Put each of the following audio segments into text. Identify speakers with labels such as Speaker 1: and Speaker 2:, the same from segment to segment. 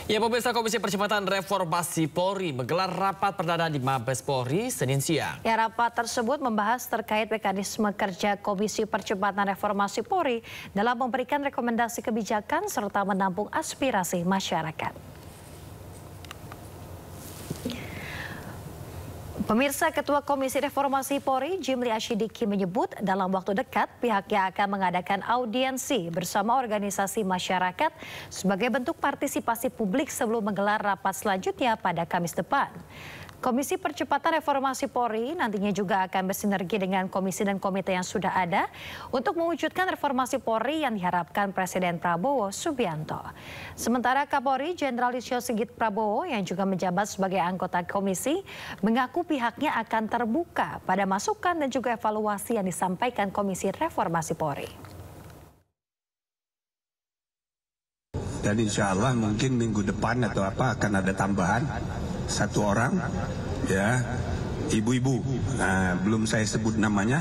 Speaker 1: Ya, pemirsa, Komisi Percepatan Reformasi Polri menggelar rapat perdana di Mabes Polri Senin siang.
Speaker 2: Ya, rapat tersebut membahas terkait mekanisme kerja Komisi Percepatan Reformasi Polri dalam memberikan rekomendasi kebijakan serta menampung aspirasi masyarakat. Pemirsa, Ketua Komisi Reformasi Polri Jimli Asyidiki menyebut dalam waktu dekat pihaknya akan mengadakan audiensi bersama organisasi masyarakat sebagai bentuk partisipasi publik sebelum menggelar rapat selanjutnya pada Kamis depan. Komisi Percepatan Reformasi Polri nantinya juga akan bersinergi dengan komisi dan komite yang sudah ada untuk mewujudkan reformasi Polri yang diharapkan Presiden Prabowo Subianto. Sementara Kapolri Jenderal Listio Sigit Prabowo yang juga menjabat sebagai anggota komisi mengaku pihaknya akan terbuka pada masukan dan juga evaluasi yang disampaikan Komisi Reformasi Polri.
Speaker 3: Dan insya Allah mungkin minggu depan atau apa akan ada tambahan 1 orang, ya, ibu-ibu. Nah, belum saya sebut namanya.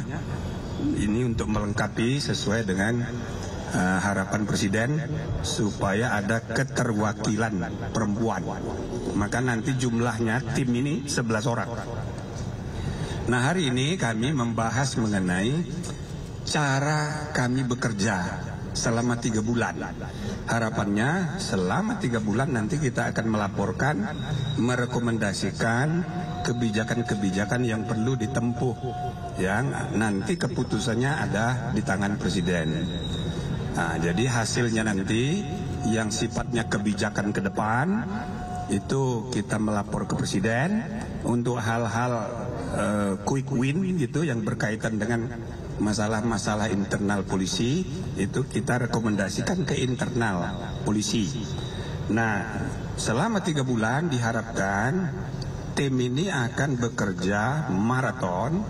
Speaker 3: Ini untuk melengkapi sesuai dengan harapan Presiden supaya ada keterwakilan perempuan. Maka nanti jumlahnya tim ini 11 orang. Nah, hari ini kami membahas mengenai cara kami bekerja selama 3 bulan. Harapannya selama 3 bulan nanti kita akan melaporkan, merekomendasikan kebijakan-kebijakan yang perlu ditempuh, yang nanti keputusannya ada di tangan Presiden. Nah, jadi hasilnya nanti yang sifatnya kebijakan ke depan itu kita melapor ke Presiden. Untuk hal-hal quick win gitu yang berkaitan dengan masalah-masalah internal polisi itu kita rekomendasikan ke internal polisi. Nah, selama 3 bulan diharapkan tim ini akan bekerja maraton.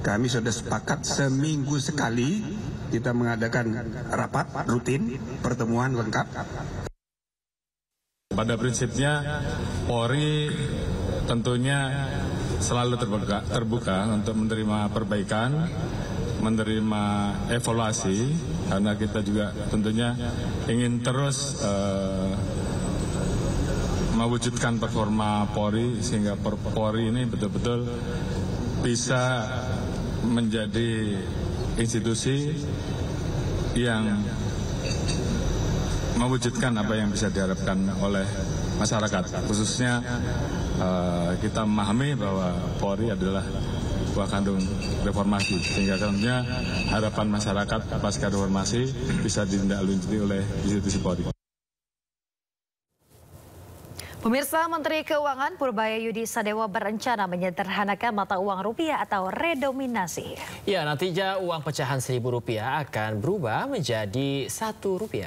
Speaker 3: Kami sudah sepakat seminggu sekali kita mengadakan rapat rutin, pertemuan lengkap.
Speaker 4: Pada prinsipnya Polri tentunya selalu terbuka untuk menerima perbaikan, menerima evaluasi, karena kita juga tentunya ingin terus mewujudkan performa Polri sehingga Polri ini betul-betul bisa menjadi institusi yang mewujudkan apa yang bisa diharapkan oleh masyarakat. Khususnya kita memahami bahwa Polri adalah buah kandung reformasi, sehingga tentunya harapan masyarakat pasca reformasi bisa ditindaklanjuti oleh institusi Polri.
Speaker 2: Pemirsa, Menteri Keuangan Purbaya Yudi Sadewa berencana menyederhanakan mata uang rupiah atau redenominasi.
Speaker 1: Ya, nantinya uang pecahan Rp1.000 akan berubah menjadi Rp1.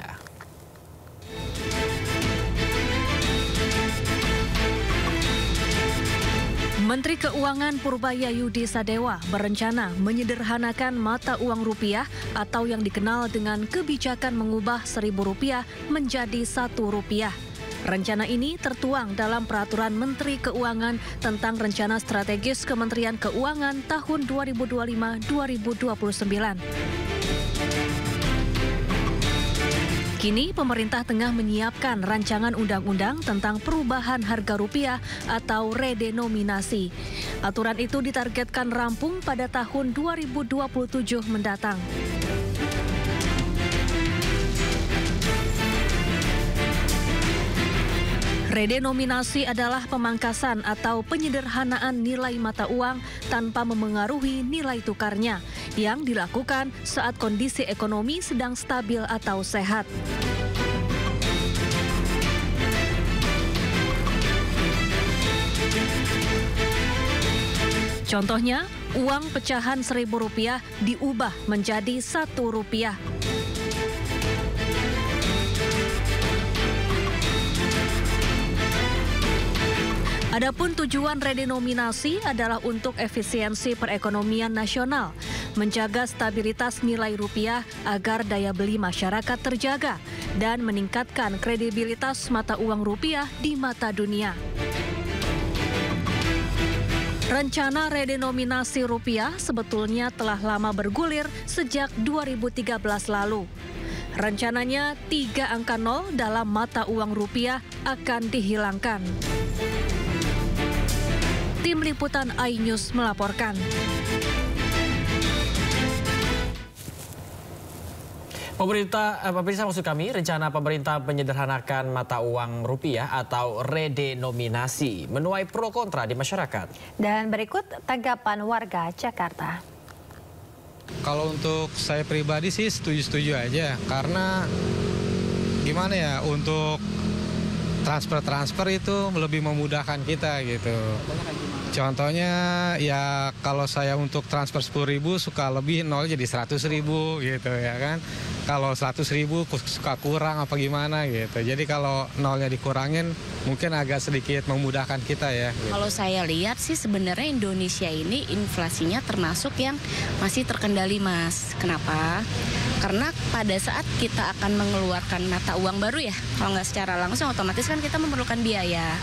Speaker 5: Menteri Keuangan Purbaya Yudi Sadewa berencana menyederhanakan mata uang rupiah atau yang dikenal dengan kebijakan mengubah Rp1.000 menjadi Rp1. Rencana ini tertuang dalam Peraturan Menteri Keuangan tentang Rencana Strategis Kementerian Keuangan tahun 2025-2029. Kini pemerintah tengah menyiapkan rancangan undang-undang tentang perubahan harga rupiah atau redenominasi. Aturan itu ditargetkan rampung pada tahun 2027 mendatang. Redenominasi adalah pemangkasan atau penyederhanaan nilai mata uang tanpa memengaruhi nilai tukarnya yang dilakukan saat kondisi ekonomi sedang stabil atau sehat. Contohnya, uang pecahan Rp1.000 diubah menjadi Rp1. Adapun tujuan redenominasi adalah untuk efisiensi perekonomian nasional, menjaga stabilitas nilai rupiah agar daya beli masyarakat terjaga, dan meningkatkan kredibilitas mata uang rupiah di mata dunia. Rencana redenominasi rupiah sebetulnya telah lama bergulir sejak 2013 lalu. rencananya 3 angka 0 dalam mata uang rupiah akan dihilangkan. Tim Liputan iNews melaporkan.
Speaker 1: Pemerintah maksud kami, rencana pemerintah menyederhanakan mata uang rupiah atau redenominasi menuai pro kontra di masyarakat. Dan berikut tanggapan warga Jakarta.
Speaker 6: Kalau untuk saya pribadi sih setuju-setuju aja, karena gimana ya, untuk transfer itu lebih memudahkan kita gitu. Contohnya ya kalau saya untuk transfer 10.000 suka lebih, nol jadi 100.000 gitu ya kan. Kalau 100.000 suka kurang apa gimana gitu. Jadi kalau nolnya dikurangin mungkin agak sedikit memudahkan kita ya. Gitu.
Speaker 7: Kalau saya lihat sih sebenarnya Indonesia ini inflasinya termasuk yang masih terkendali, Mas. Kenapa? Karena pada saat kita akan mengeluarkan mata uang baru ya, kalau nggak secara langsung otomatis kan kita memerlukan biaya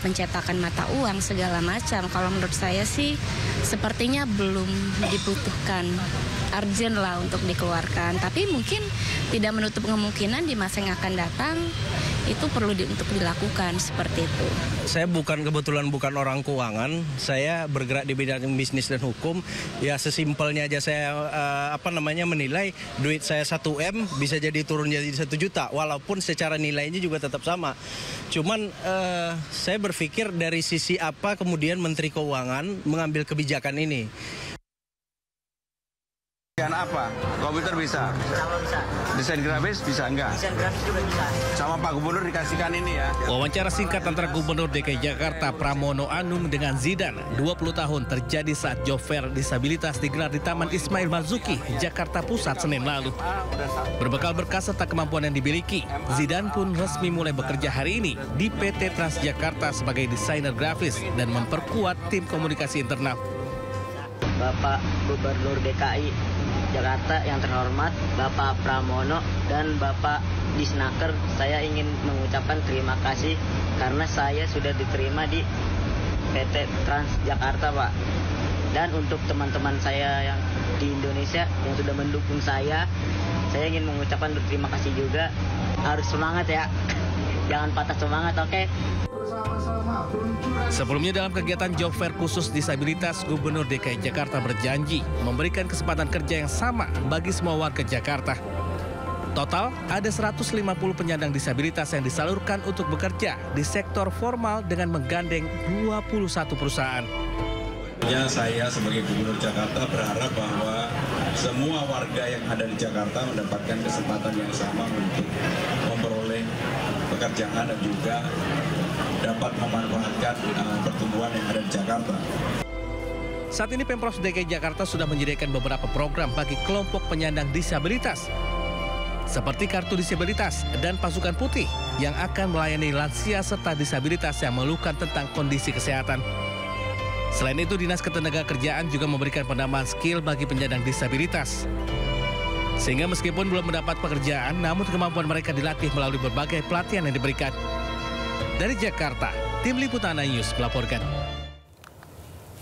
Speaker 7: pencetakan mata uang segala macam. Kalau menurut saya sih sepertinya belum dibutuhkan urgent lah untuk dikeluarkan. Tapi mungkin tidak menutup kemungkinan di masa yang akan datang itu perlu untuk dilakukan seperti itu.
Speaker 8: Saya kebetulan bukan orang keuangan, saya bergerak di bidang bisnis dan hukum. Ya sesimpelnya aja saya menilai duit saya 1M bisa jadi turun jadi 1 juta, walaupun secara nilainya juga tetap sama. Cuman saya berpikir dari sisi apa kemudian Menteri Keuangan mengambil kebijakan ini.
Speaker 9: Apa? Komputer bisa? Bisa. Desain grafis bisa enggak?
Speaker 10: Desain grafis juga bisa.
Speaker 9: Sama Pak Gubernur dikasihkan ini ya.
Speaker 11: Wawancara singkat antara Gubernur DKI Jakarta Pramono Anung dengan Zidane 20 tahun terjadi saat job fair disabilitas digelar di Taman Ismail Marzuki, Jakarta Pusat Senin lalu. Berbekal berkas serta kemampuan yang dimiliki, Zidane pun resmi mulai bekerja hari ini di PT Transjakarta sebagai desainer grafis dan memperkuat tim komunikasi internal.
Speaker 10: Bapak Gubernur DKI Jakarta yang terhormat, Bapak Pramono dan Bapak Disnaker, saya ingin mengucapkan terima kasih karena saya sudah diterima di PT Transjakarta, Pak. Dan untuk teman-teman saya yang di Indonesia yang sudah mendukung saya ingin mengucapkan terima kasih juga. Harus semangat ya, jangan patah semangat, oke?
Speaker 11: Sebelumnya dalam kegiatan job fair khusus disabilitas, Gubernur DKI Jakarta berjanji memberikan kesempatan kerja yang sama bagi semua warga Jakarta. Total ada 150 penyandang disabilitas yang disalurkan untuk bekerja di sektor formal dengan menggandeng 21 perusahaan.
Speaker 12: Ya, saya sebagai Gubernur Jakarta berharap bahwa semua warga yang ada di Jakarta mendapatkan kesempatan yang sama untuk memperoleh pekerjaan dan juga dapat memanfaatkan pertumbuhan yang ada di Jakarta.
Speaker 11: Saat ini Pemprov DKI Jakarta sudah menyediakan beberapa program bagi kelompok penyandang disabilitas, seperti kartu disabilitas dan pasukan putih yang akan melayani lansia serta disabilitas yang mengeluhkan tentang kondisi kesehatan. Selain itu, Dinas Ketenagakerjaan juga memberikan penambahan skill bagi penyandang disabilitas. Sehingga meskipun belum mendapat pekerjaan, namun kemampuan mereka dilatih melalui berbagai pelatihan yang diberikan. Dari Jakarta, Tim Liputan iNews melaporkan.